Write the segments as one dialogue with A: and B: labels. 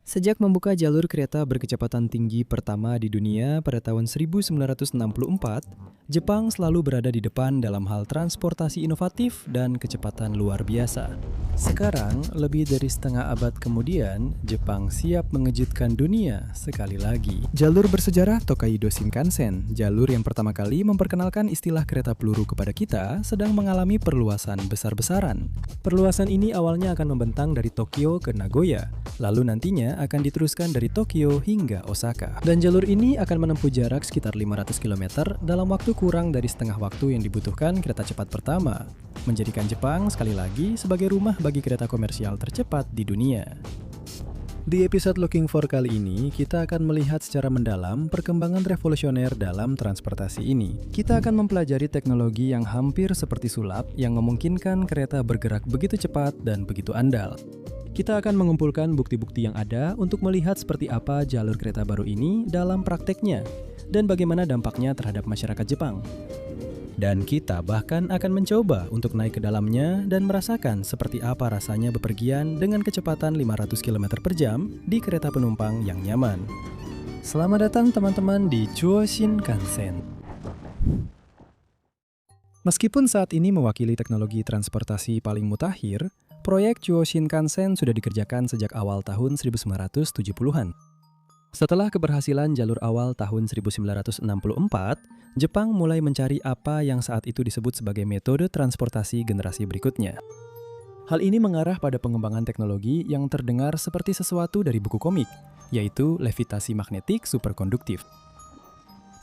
A: Sejak membuka jalur kereta berkecepatan tinggi pertama di dunia pada tahun 1964, Jepang selalu berada di depan dalam hal transportasi inovatif dan kecepatan luar biasa. Sekarang, lebih dari setengah abad kemudian, Jepang siap mengejutkan dunia sekali lagi. Jalur bersejarah Tokaido Shinkansen, jalur yang pertama kali memperkenalkan istilah kereta peluru kepada kita, sedang mengalami perluasan besar-besaran. Perluasan ini awalnya akan membentang dari Tokyo ke Nagoya, lalu nantinya akan diteruskan dari Tokyo hingga Osaka. Dan jalur ini akan menempuh jarak sekitar 500 km dalam waktu kurang dari setengah waktu yang dibutuhkan kereta cepat pertama, menjadikan Jepang sekali lagi sebagai rumah bagi kereta komersial tercepat di dunia. Di episode Looking For kali ini, kita akan melihat secara mendalam perkembangan revolusioner dalam transportasi ini. Kita akan mempelajari teknologi yang hampir seperti sulap yang memungkinkan kereta bergerak begitu cepat dan begitu andal. Kita akan mengumpulkan bukti-bukti yang ada untuk melihat seperti apa jalur kereta baru ini dalam prakteknya dan bagaimana dampaknya terhadap masyarakat Jepang. Dan kita bahkan akan mencoba untuk naik ke dalamnya dan merasakan seperti apa rasanya bepergian dengan kecepatan 500 km per jam di kereta penumpang yang nyaman. Selamat datang teman-teman di Chuo Shinkansen. Meskipun saat ini mewakili teknologi transportasi paling mutakhir, proyek Chuo Shinkansen sudah dikerjakan sejak awal tahun 1970-an. Setelah keberhasilan jalur awal tahun 1964, Jepang mulai mencari apa yang saat itu disebut sebagai metode transportasi generasi berikutnya. Hal ini mengarah pada pengembangan teknologi yang terdengar seperti sesuatu dari buku komik, yaitu levitasi magnetik superkonduktif.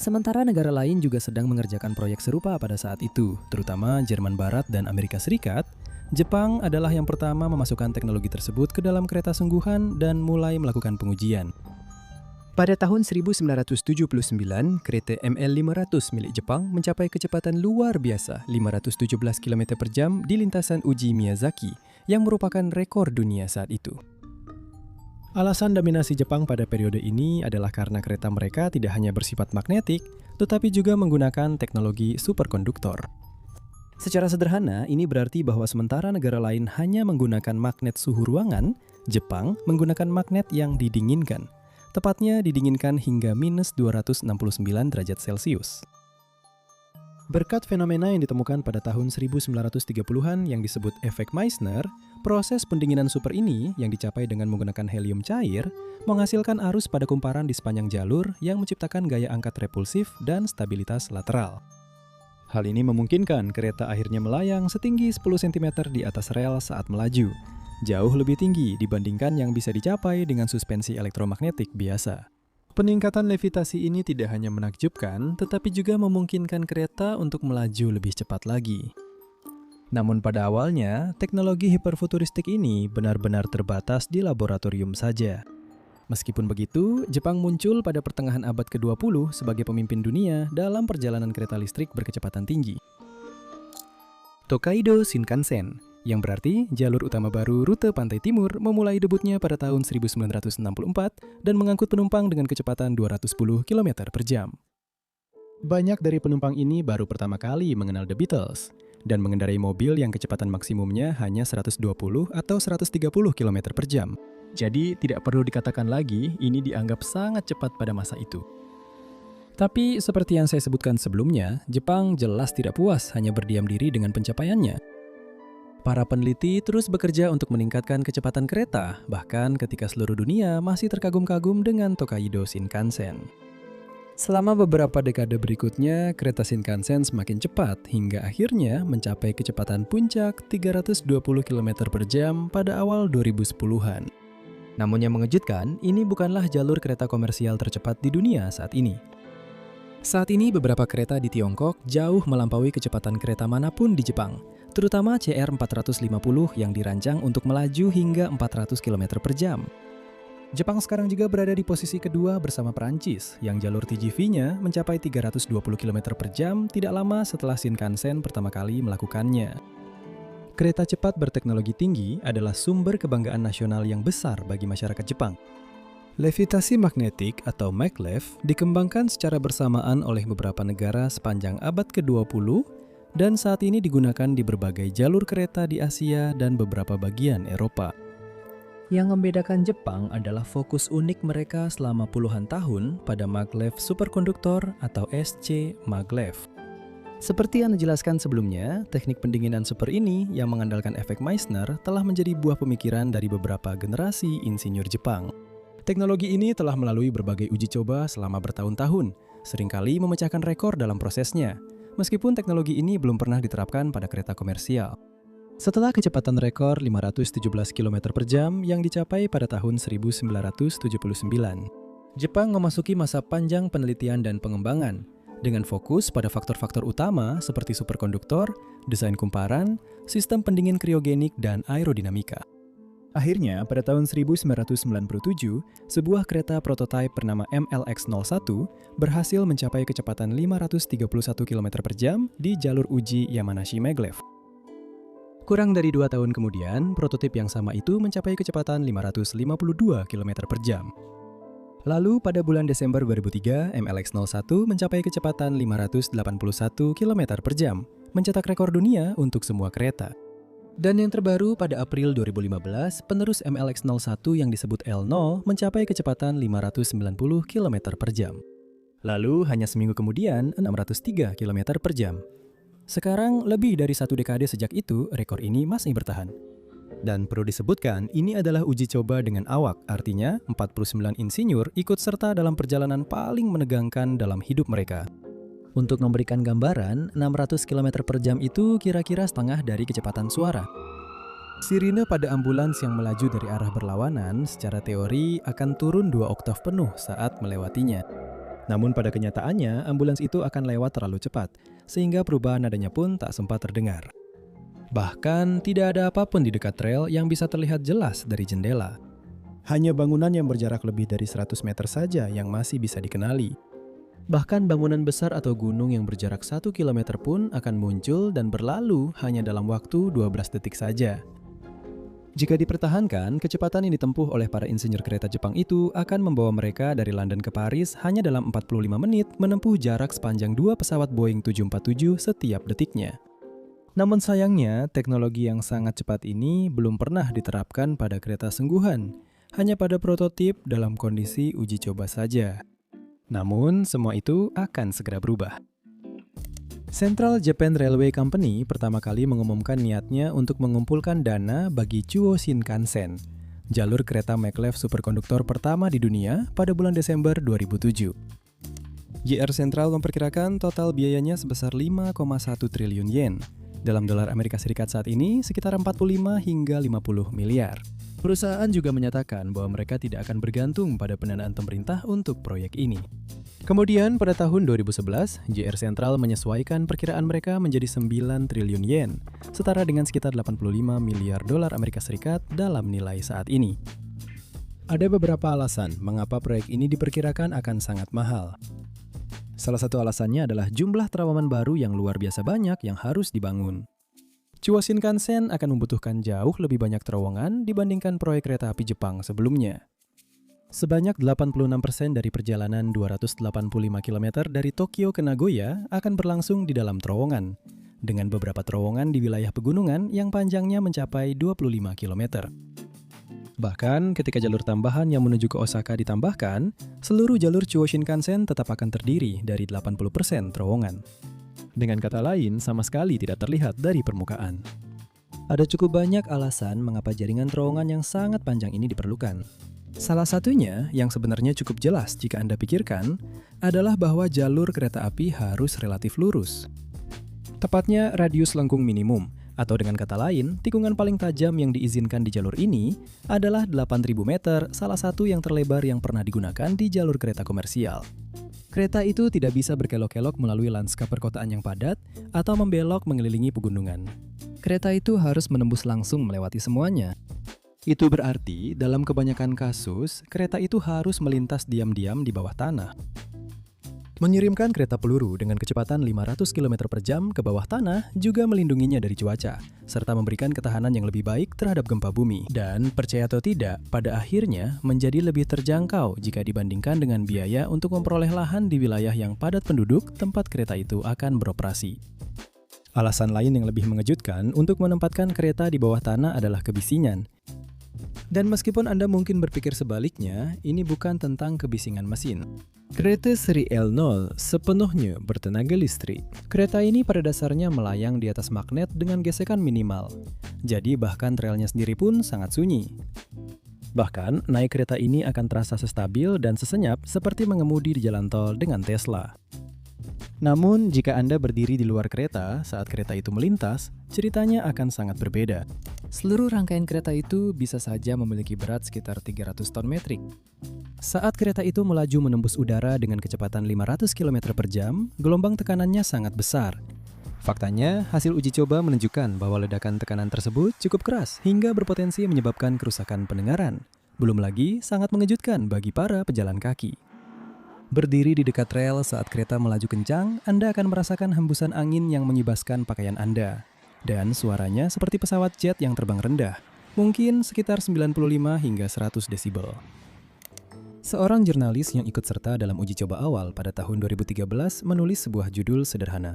A: Sementara negara lain juga sedang mengerjakan proyek serupa pada saat itu, terutama Jerman Barat dan Amerika Serikat. Jepang adalah yang pertama memasukkan teknologi tersebut ke dalam kereta sungguhan dan mulai melakukan pengujian. Pada tahun 1979, kereta ML500 milik Jepang mencapai kecepatan luar biasa 517 km per jam di lintasan Uji Miyazaki, yang merupakan rekor dunia saat itu. Alasan dominasi Jepang pada periode ini adalah karena kereta mereka tidak hanya bersifat magnetik, tetapi juga menggunakan teknologi superkonduktor. Secara sederhana, ini berarti bahwa sementara negara lain hanya menggunakan magnet suhu ruangan, Jepang menggunakan magnet yang didinginkan. Tepatnya didinginkan hingga minus 269 derajat Celcius. Berkat fenomena yang ditemukan pada tahun 1930-an yang disebut efek Meissner, proses pendinginan super ini yang dicapai dengan menggunakan helium cair menghasilkan arus pada kumparan di sepanjang jalur yang menciptakan gaya angkat repulsif dan stabilitas lateral. Hal ini memungkinkan kereta akhirnya melayang setinggi 10 cm di atas rel saat melaju, jauh lebih tinggi dibandingkan yang bisa dicapai dengan suspensi elektromagnetik biasa. Peningkatan levitasi ini tidak hanya menakjubkan, tetapi juga memungkinkan kereta untuk melaju lebih cepat lagi. Namun pada awalnya, teknologi hiperfuturistik ini benar-benar terbatas di laboratorium saja. Meskipun begitu, Jepang muncul pada pertengahan abad ke-20 sebagai pemimpin dunia dalam perjalanan kereta listrik berkecepatan tinggi. Tokaido Shinkansen, yang berarti jalur utama baru rute pantai timur, memulai debutnya pada tahun 1964 dan mengangkut penumpang dengan kecepatan 210 km per jam. Banyak dari penumpang ini baru pertama kali mengenal The Beatles dan mengendarai mobil yang kecepatan maksimumnya hanya 120 atau 130 km per jam. Jadi tidak perlu dikatakan lagi ini dianggap sangat cepat pada masa itu. Tapi seperti yang saya sebutkan sebelumnya, Jepang jelas tidak puas hanya berdiam diri dengan pencapaiannya. Para peneliti terus bekerja untuk meningkatkan kecepatan kereta, bahkan ketika seluruh dunia masih terkagum-kagum dengan Tokaido Shinkansen. Selama beberapa dekade berikutnya, kereta Shinkansen semakin cepat hingga akhirnya mencapai kecepatan puncak 320 km per jam pada awal 2010-an. Namun yang mengejutkan, ini bukanlah jalur kereta komersial tercepat di dunia saat ini. Saat ini beberapa kereta di Tiongkok jauh melampaui kecepatan kereta manapun di Jepang, terutama CR450 yang dirancang untuk melaju hingga 400 km per jam. Jepang sekarang juga berada di posisi kedua bersama Perancis, yang jalur TGV-nya mencapai 320 km per jam tidak lama setelah Shinkansen pertama kali melakukannya. Kereta cepat berteknologi tinggi adalah sumber kebanggaan nasional yang besar bagi masyarakat Jepang. Levitasi magnetik atau maglev dikembangkan secara bersamaan oleh beberapa negara sepanjang abad ke-20 dan saat ini digunakan di berbagai jalur kereta di Asia dan beberapa bagian Eropa. Yang membedakan Jepang adalah fokus unik mereka selama puluhan tahun pada maglev superkonduktor atau SC maglev. Seperti yang dijelaskan sebelumnya, teknik pendinginan super ini yang mengandalkan efek Meissner telah menjadi buah pemikiran dari beberapa generasi insinyur Jepang. Teknologi ini telah melalui berbagai uji coba selama bertahun-tahun, seringkali memecahkan rekor dalam prosesnya, meskipun teknologi ini belum pernah diterapkan pada kereta komersial. Setelah kecepatan rekor 517 km per jam yang dicapai pada tahun 1979, Jepang memasuki masa panjang penelitian dan pengembangan, dengan fokus pada faktor-faktor utama seperti superkonduktor, desain kumparan, sistem pendingin kriogenik, dan aerodinamika. Akhirnya, pada tahun 1997, sebuah kereta prototipe bernama MLX-01 berhasil mencapai kecepatan 531 km per jam di jalur uji Yamanashi Maglev. Kurang dari 2 tahun kemudian, prototip yang sama itu mencapai kecepatan 552 km per jam. Lalu pada bulan Desember 2003, MLX-01 mencapai kecepatan 581 km per jam, mencetak rekor dunia untuk semua kereta. Dan yang terbaru pada April 2015, penerus MLX-01 yang disebut L0 mencapai kecepatan 590 km per jam. Lalu hanya seminggu kemudian, 603 km per jam. Sekarang, lebih dari 1 dekade sejak itu, rekor ini masih bertahan. Dan perlu disebutkan, ini adalah uji coba dengan awak, artinya 49 insinyur ikut serta dalam perjalanan paling menegangkan dalam hidup mereka. Untuk memberikan gambaran, 600 km per jam itu kira-kira setengah dari kecepatan suara. Sirine pada ambulans yang melaju dari arah berlawanan secara teori akan turun 2 oktav penuh saat melewatinya. Namun pada kenyataannya, ambulans itu akan lewat terlalu cepat, sehingga perubahan nadanya pun tak sempat terdengar. Bahkan, tidak ada apapun di dekat rel yang bisa terlihat jelas dari jendela. Hanya bangunan yang berjarak lebih dari 100 meter saja yang masih bisa dikenali. Bahkan bangunan besar atau gunung yang berjarak 1 km pun akan muncul dan berlalu hanya dalam waktu 12 detik saja. Jika dipertahankan, kecepatan yang ditempuh oleh para insinyur kereta Jepang itu akan membawa mereka dari London ke Paris hanya dalam 45 menit menempuh jarak sepanjang 2 pesawat Boeing 747 setiap detiknya. Namun sayangnya, teknologi yang sangat cepat ini belum pernah diterapkan pada kereta sungguhan, hanya pada prototip dalam kondisi uji coba saja. Namun, semua itu akan segera berubah. Central Japan Railway Company pertama kali mengumumkan niatnya untuk mengumpulkan dana bagi Chuo Shinkansen, jalur kereta maglev superkonduktor pertama di dunia pada bulan Desember 2007. JR Central memperkirakan total biayanya sebesar 5,1 triliun yen. Dalam dolar Amerika Serikat saat ini sekitar 45 hingga 50 miliar. Perusahaan juga menyatakan bahwa mereka tidak akan bergantung pada pendanaan pemerintah untuk proyek ini. Kemudian pada tahun 2011, JR Central menyesuaikan perkiraan mereka menjadi 9 triliun yen, setara dengan sekitar 85 miliar dolar Amerika Serikat dalam nilai saat ini. Ada beberapa alasan mengapa proyek ini diperkirakan akan sangat mahal. Salah satu alasannya adalah jumlah terowongan baru yang luar biasa banyak yang harus dibangun. Chuo Shinkansen akan membutuhkan jauh lebih banyak terowongan dibandingkan proyek kereta api Jepang sebelumnya. Sebanyak 86% dari perjalanan 285 km dari Tokyo ke Nagoya akan berlangsung di dalam terowongan, dengan beberapa terowongan di wilayah pegunungan yang panjangnya mencapai 25 km. Bahkan ketika jalur tambahan yang menuju ke Osaka ditambahkan, seluruh jalur Chuo Shinkansen tetap akan terdiri dari 80% terowongan. Dengan kata lain, sama sekali tidak terlihat dari permukaan. Ada cukup banyak alasan mengapa jaringan terowongan yang sangat panjang ini diperlukan. Salah satunya, yang sebenarnya cukup jelas jika Anda pikirkan, adalah bahwa jalur kereta api harus relatif lurus. Tepatnya radius lengkung minimum, atau dengan kata lain, tikungan paling tajam yang diizinkan di jalur ini adalah 8.000 meter, salah satu yang terlebar yang pernah digunakan di jalur kereta komersial. Kereta itu tidak bisa berkelok-kelok melalui lanskap perkotaan yang padat atau membelok mengelilingi pegunungan. Kereta itu harus menembus langsung melewati semuanya. Itu berarti, dalam kebanyakan kasus, kereta itu harus melintas diam-diam di bawah tanah. Mengirimkan kereta peluru dengan kecepatan 500 km per jam ke bawah tanah juga melindunginya dari cuaca, serta memberikan ketahanan yang lebih baik terhadap gempa bumi. Dan, percaya atau tidak, pada akhirnya menjadi lebih terjangkau jika dibandingkan dengan biaya untuk memperoleh lahan di wilayah yang padat penduduk tempat kereta itu akan beroperasi. Alasan lain yang lebih mengejutkan untuk menempatkan kereta di bawah tanah adalah kebisingan. Dan meskipun Anda mungkin berpikir sebaliknya, ini bukan tentang kebisingan mesin. Kereta seri L0 sepenuhnya bertenaga listrik. Kereta ini pada dasarnya melayang di atas magnet dengan gesekan minimal. Jadi bahkan relnya sendiri pun sangat sunyi. Bahkan, naik kereta ini akan terasa stabil dan sesenyap seperti mengemudi di jalan tol dengan Tesla. Namun, jika Anda berdiri di luar kereta saat kereta itu melintas, ceritanya akan sangat berbeda. Seluruh rangkaian kereta itu bisa saja memiliki berat sekitar 300 ton metrik. Saat kereta itu melaju menembus udara dengan kecepatan 500 km per jam, gelombang tekanannya sangat besar. Faktanya, hasil uji coba menunjukkan bahwa ledakan tekanan tersebut cukup keras hingga berpotensi menyebabkan kerusakan pendengaran. Belum lagi, sangat mengejutkan bagi para pejalan kaki. Berdiri di dekat rel saat kereta melaju kencang, Anda akan merasakan hembusan angin yang menyibaskan pakaian Anda. Dan suaranya seperti pesawat jet yang terbang rendah, mungkin sekitar 95 hingga 100 desibel. Seorang jurnalis yang ikut serta dalam uji coba awal pada tahun 2013 menulis sebuah judul sederhana.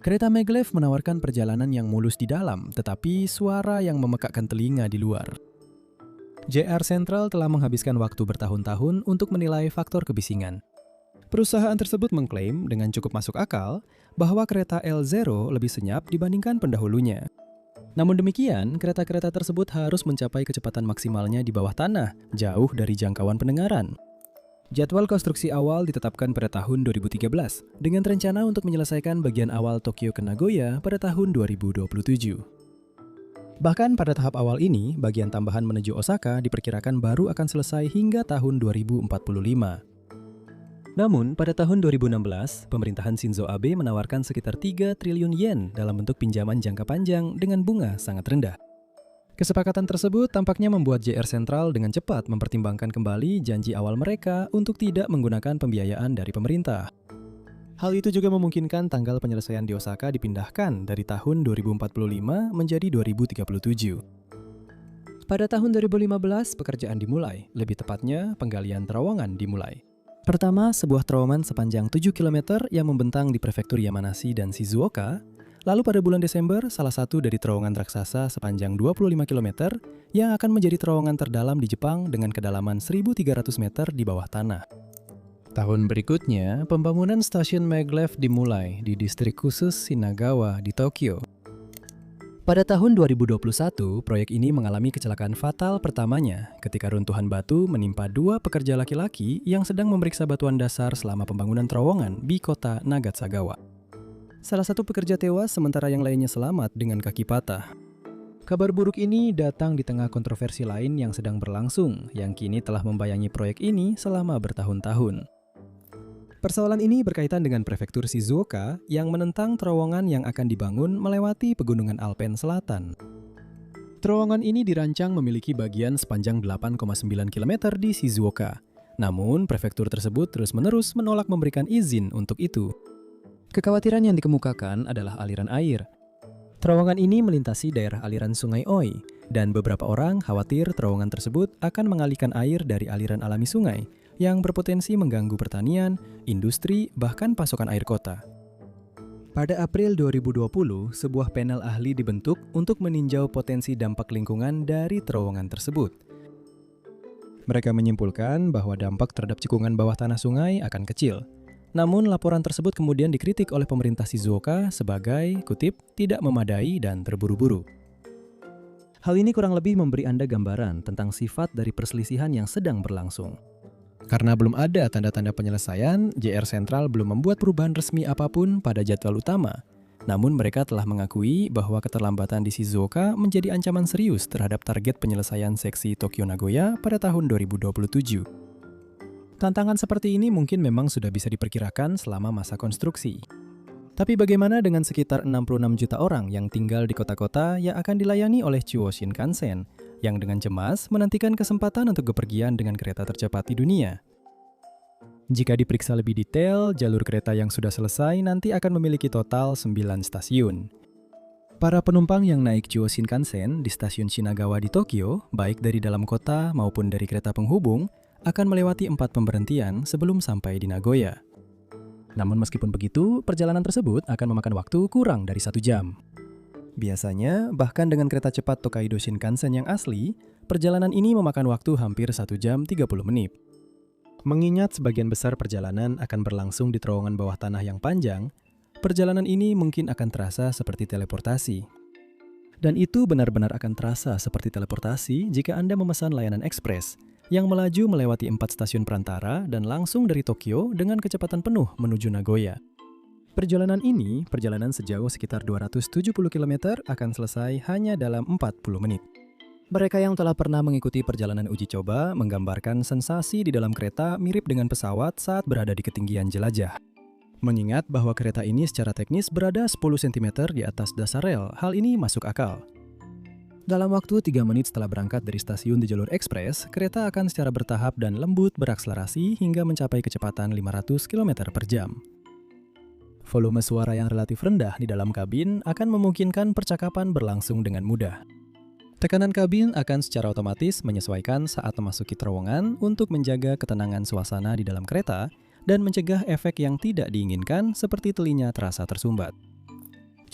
A: Kereta maglev menawarkan perjalanan yang mulus di dalam, tetapi suara yang memekakkan telinga di luar. JR Central telah menghabiskan waktu bertahun-tahun untuk menilai faktor kebisingan. Perusahaan tersebut mengklaim dengan cukup masuk akal bahwa kereta L0 lebih senyap dibandingkan pendahulunya. Namun demikian, kereta-kereta tersebut harus mencapai kecepatan maksimalnya di bawah tanah, jauh dari jangkauan pendengaran. Jadwal konstruksi awal ditetapkan pada tahun 2013, dengan rencana untuk menyelesaikan bagian awal Tokyo ke Nagoya pada tahun 2027. Bahkan pada tahap awal ini, bagian tambahan menuju Osaka diperkirakan baru akan selesai hingga tahun 2045. Namun, pada tahun 2016, pemerintahan Shinzo Abe menawarkan sekitar 3 triliun yen dalam bentuk pinjaman jangka panjang dengan bunga sangat rendah. Kesepakatan tersebut tampaknya membuat JR Central dengan cepat mempertimbangkan kembali janji awal mereka untuk tidak menggunakan pembiayaan dari pemerintah. Hal itu juga memungkinkan tanggal penyelesaian di Osaka dipindahkan dari tahun 2045 menjadi 2037. Pada tahun 2015, pekerjaan dimulai, lebih tepatnya penggalian terowongan dimulai. Pertama, sebuah terowongan sepanjang 7 km yang membentang di prefektur Yamanashi dan Shizuoka. Lalu pada bulan Desember, salah satu dari terowongan raksasa sepanjang 25 km yang akan menjadi terowongan terdalam di Jepang dengan kedalaman 1.300 meter di bawah tanah. Tahun berikutnya, pembangunan stasiun maglev dimulai di distrik khusus Shinagawa di Tokyo. Pada tahun 2021, proyek ini mengalami kecelakaan fatal pertamanya ketika runtuhan batu menimpa 2 pekerja laki-laki yang sedang memeriksa batuan dasar selama pembangunan terowongan di kota Nagasagawa. Salah satu pekerja tewas sementara yang lainnya selamat dengan kaki patah. Kabar buruk ini datang di tengah kontroversi lain yang sedang berlangsung, yang kini telah membayangi proyek ini selama bertahun-tahun. Persoalan ini berkaitan dengan prefektur Shizuoka yang menentang terowongan yang akan dibangun melewati pegunungan Alpen Selatan. Terowongan ini dirancang memiliki bagian sepanjang 8,9 km di Shizuoka. Namun, prefektur tersebut terus-menerus menolak memberikan izin untuk itu. Kekhawatiran yang dikemukakan adalah aliran air. Terowongan ini melintasi daerah aliran Sungai Oi, dan beberapa orang khawatir terowongan tersebut akan mengalihkan air dari aliran alami sungai yang berpotensi mengganggu pertanian, industri, bahkan pasokan air kota. Pada April 2020, sebuah panel ahli dibentuk untuk meninjau potensi dampak lingkungan dari terowongan tersebut. Mereka menyimpulkan bahwa dampak terhadap cekungan bawah tanah sungai akan kecil. Namun laporan tersebut kemudian dikritik oleh pemerintah Shizuoka sebagai, kutip, tidak memadai dan terburu-buru. Hal ini kurang lebih memberi Anda gambaran tentang sifat dari perselisihan yang sedang berlangsung. Karena belum ada tanda-tanda penyelesaian, JR Central belum membuat perubahan resmi apapun pada jadwal utama. Namun mereka telah mengakui bahwa keterlambatan di Shizuoka menjadi ancaman serius terhadap target penyelesaian seksi Tokyo-Nagoya pada tahun 2027. Tantangan seperti ini mungkin memang sudah bisa diperkirakan selama masa konstruksi. Tapi bagaimana dengan sekitar 66 juta orang yang tinggal di kota-kota yang akan dilayani oleh Chuo Shinkansen, yang dengan cemas menantikan kesempatan untuk bepergian dengan kereta tercepat di dunia? Jika diperiksa lebih detail, jalur kereta yang sudah selesai nanti akan memiliki total 9 stasiun. Para penumpang yang naik Chuo Shinkansen di stasiun Shinagawa di Tokyo, baik dari dalam kota maupun dari kereta penghubung, akan melewati 4 pemberhentian sebelum sampai di Nagoya. Namun meskipun begitu, perjalanan tersebut akan memakan waktu kurang dari 1 jam. Biasanya, bahkan dengan kereta cepat Tokaido Shinkansen yang asli, Perjalanan ini memakan waktu hampir 1 jam 30 menit. Mengingat sebagian besar perjalanan akan berlangsung di terowongan bawah tanah yang panjang, perjalanan ini mungkin akan terasa seperti teleportasi. Dan itu benar-benar akan terasa seperti teleportasi jika Anda memesan layanan ekspres yang melaju melewati 4 stasiun perantara dan langsung dari Tokyo dengan kecepatan penuh menuju Nagoya. Perjalanan ini, perjalanan sejauh sekitar 270 km akan selesai hanya dalam 40 menit. Mereka yang telah pernah mengikuti perjalanan uji coba menggambarkan sensasi di dalam kereta mirip dengan pesawat saat berada di ketinggian jelajah. Mengingat bahwa kereta ini secara teknis berada 10 cm di atas dasar rel, hal ini masuk akal. Dalam waktu 3 menit setelah berangkat dari stasiun di jalur ekspres, kereta akan secara bertahap dan lembut berakselerasi hingga mencapai kecepatan 500 km per jam. Volume suara yang relatif rendah di dalam kabin akan memungkinkan percakapan berlangsung dengan mudah. Tekanan kabin akan secara otomatis menyesuaikan saat memasuki terowongan untuk menjaga ketenangan suasana di dalam kereta dan mencegah efek yang tidak diinginkan seperti telinga terasa tersumbat.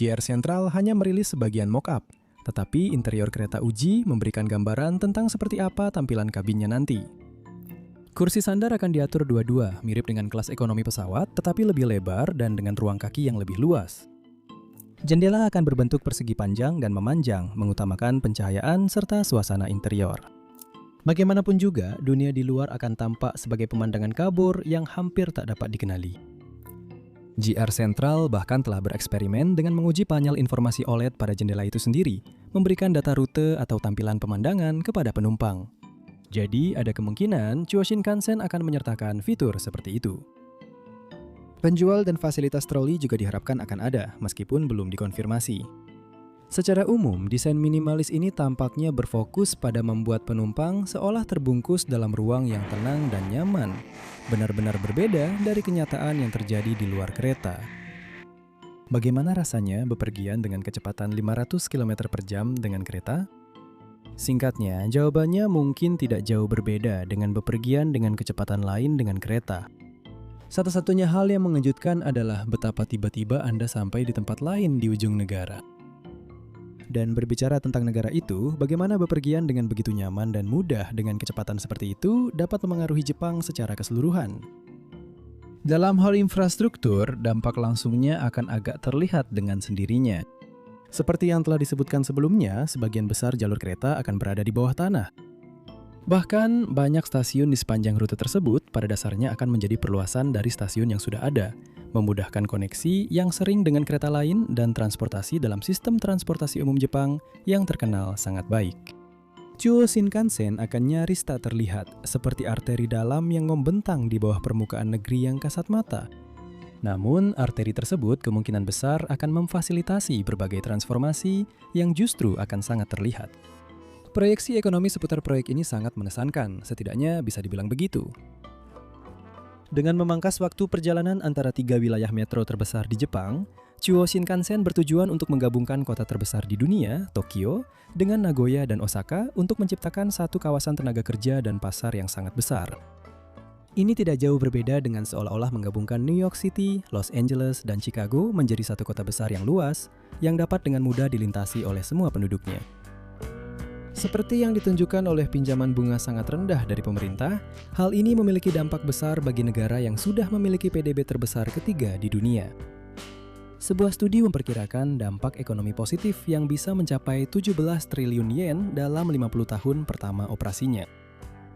A: JR Central hanya merilis sebagian mock-up, tetapi interior kereta uji memberikan gambaran tentang seperti apa tampilan kabinnya nanti. Kursi sandar akan diatur dua-dua, mirip dengan kelas ekonomi pesawat, tetapi lebih lebar dan dengan ruang kaki yang lebih luas. Jendela akan berbentuk persegi panjang dan memanjang, mengutamakan pencahayaan serta suasana interior. Bagaimanapun juga, dunia di luar akan tampak sebagai pemandangan kabur yang hampir tak dapat dikenali. JR Central bahkan telah bereksperimen dengan menguji panel informasi OLED pada jendela itu sendiri, memberikan data rute atau tampilan pemandangan kepada penumpang. Jadi, ada kemungkinan Chuo Shinkansen akan menyertakan fitur seperti itu. Penjual dan fasilitas troli juga diharapkan akan ada, meskipun belum dikonfirmasi. Secara umum, desain minimalis ini tampaknya berfokus pada membuat penumpang seolah terbungkus dalam ruang yang tenang dan nyaman, benar-benar berbeda dari kenyataan yang terjadi di luar kereta. Bagaimana rasanya bepergian dengan kecepatan 500 km per jam dengan kereta? Singkatnya, jawabannya mungkin tidak jauh berbeda dengan bepergian dengan kecepatan lain dengan kereta. Satu-satunya hal yang mengejutkan adalah betapa tiba-tiba Anda sampai di tempat lain di ujung negara. Dan berbicara tentang negara itu, bagaimana bepergian dengan begitu nyaman dan mudah dengan kecepatan seperti itu dapat memengaruhi Jepang secara keseluruhan. Dalam hal infrastruktur, dampak langsungnya akan agak terlihat dengan sendirinya. Seperti yang telah disebutkan sebelumnya, sebagian besar jalur kereta akan berada di bawah tanah. Bahkan, banyak stasiun di sepanjang rute tersebut pada dasarnya akan menjadi perluasan dari stasiun yang sudah ada, memudahkan koneksi yang sering dengan kereta lain dan transportasi dalam sistem transportasi umum Jepang yang terkenal sangat baik. Chuo Shinkansen akan nyaris tak terlihat, seperti arteri dalam yang membentang di bawah permukaan negeri yang kasat mata. Namun, arteri tersebut kemungkinan besar akan memfasilitasi berbagai transformasi yang justru akan sangat terlihat. Proyeksi ekonomi seputar proyek ini sangat mengesankan, setidaknya bisa dibilang begitu. Dengan memangkas waktu perjalanan antara 3 wilayah metro terbesar di Jepang, Chuo Shinkansen bertujuan untuk menggabungkan kota terbesar di dunia, Tokyo, dengan Nagoya dan Osaka untuk menciptakan satu kawasan tenaga kerja dan pasar yang sangat besar. Ini tidak jauh berbeda dengan seolah-olah menggabungkan New York City, Los Angeles, dan Chicago menjadi satu kota besar yang luas, yang dapat dengan mudah dilintasi oleh semua penduduknya. Seperti yang ditunjukkan oleh pinjaman bunga sangat rendah dari pemerintah, hal ini memiliki dampak besar bagi negara yang sudah memiliki PDB terbesar ketiga di dunia. Sebuah studi memperkirakan dampak ekonomi positif yang bisa mencapai 17 triliun yen dalam 50 tahun pertama operasinya.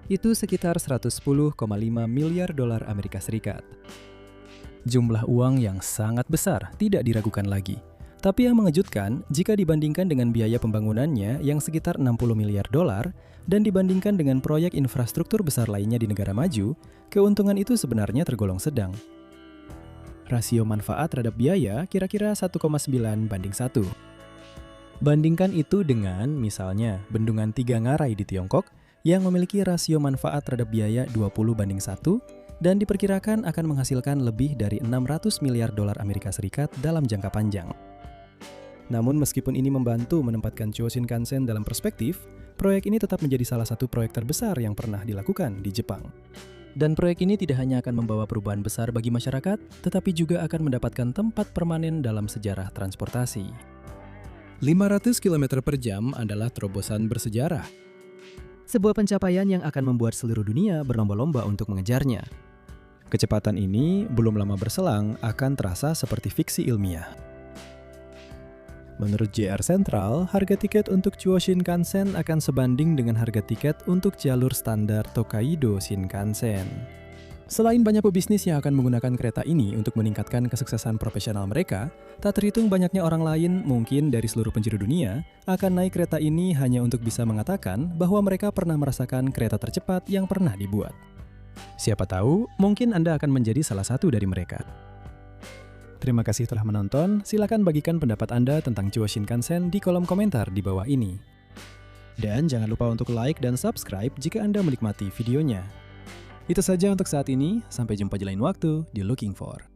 A: Itu sekitar 110,5 miliar dolar Amerika Serikat. Jumlah uang yang sangat besar, tidak diragukan lagi. Tapi yang mengejutkan, jika dibandingkan dengan biaya pembangunannya yang sekitar 60 miliar dolar dan dibandingkan dengan proyek infrastruktur besar lainnya di negara maju, keuntungan itu sebenarnya tergolong sedang. Rasio manfaat terhadap biaya kira-kira 1,9:1. Bandingkan itu dengan, misalnya, Bendungan Tiga Ngarai di Tiongkok yang memiliki rasio manfaat terhadap biaya 20:1 dan diperkirakan akan menghasilkan lebih dari 600 miliar dolar Amerika Serikat dalam jangka panjang. Namun meskipun ini membantu menempatkan Chuo Shinkansen dalam perspektif, proyek ini tetap menjadi salah satu proyek terbesar yang pernah dilakukan di Jepang. Dan proyek ini tidak hanya akan membawa perubahan besar bagi masyarakat, tetapi juga akan mendapatkan tempat permanen dalam sejarah transportasi. 500 km per jam adalah terobosan bersejarah. Sebuah pencapaian yang akan membuat seluruh dunia berlomba-lomba untuk mengejarnya. Kecepatan ini belum lama berselang akan terasa seperti fiksi ilmiah. Menurut JR Central, harga tiket untuk Chuo Shinkansen akan sebanding dengan harga tiket untuk jalur standar Tokaido Shinkansen. Selain banyak pebisnis yang akan menggunakan kereta ini untuk meningkatkan kesuksesan profesional mereka, tak terhitung banyaknya orang lain mungkin dari seluruh penjuru dunia akan naik kereta ini hanya untuk bisa mengatakan bahwa mereka pernah merasakan kereta tercepat yang pernah dibuat. Siapa tahu, mungkin Anda akan menjadi salah satu dari mereka. Terima kasih telah menonton, silakan bagikan pendapat Anda tentang Chuo Shinkansen di kolom komentar di bawah ini. Dan jangan lupa untuk like dan subscribe jika Anda menikmati videonya. Itu saja untuk saat ini, sampai jumpa di lain waktu di Looking For.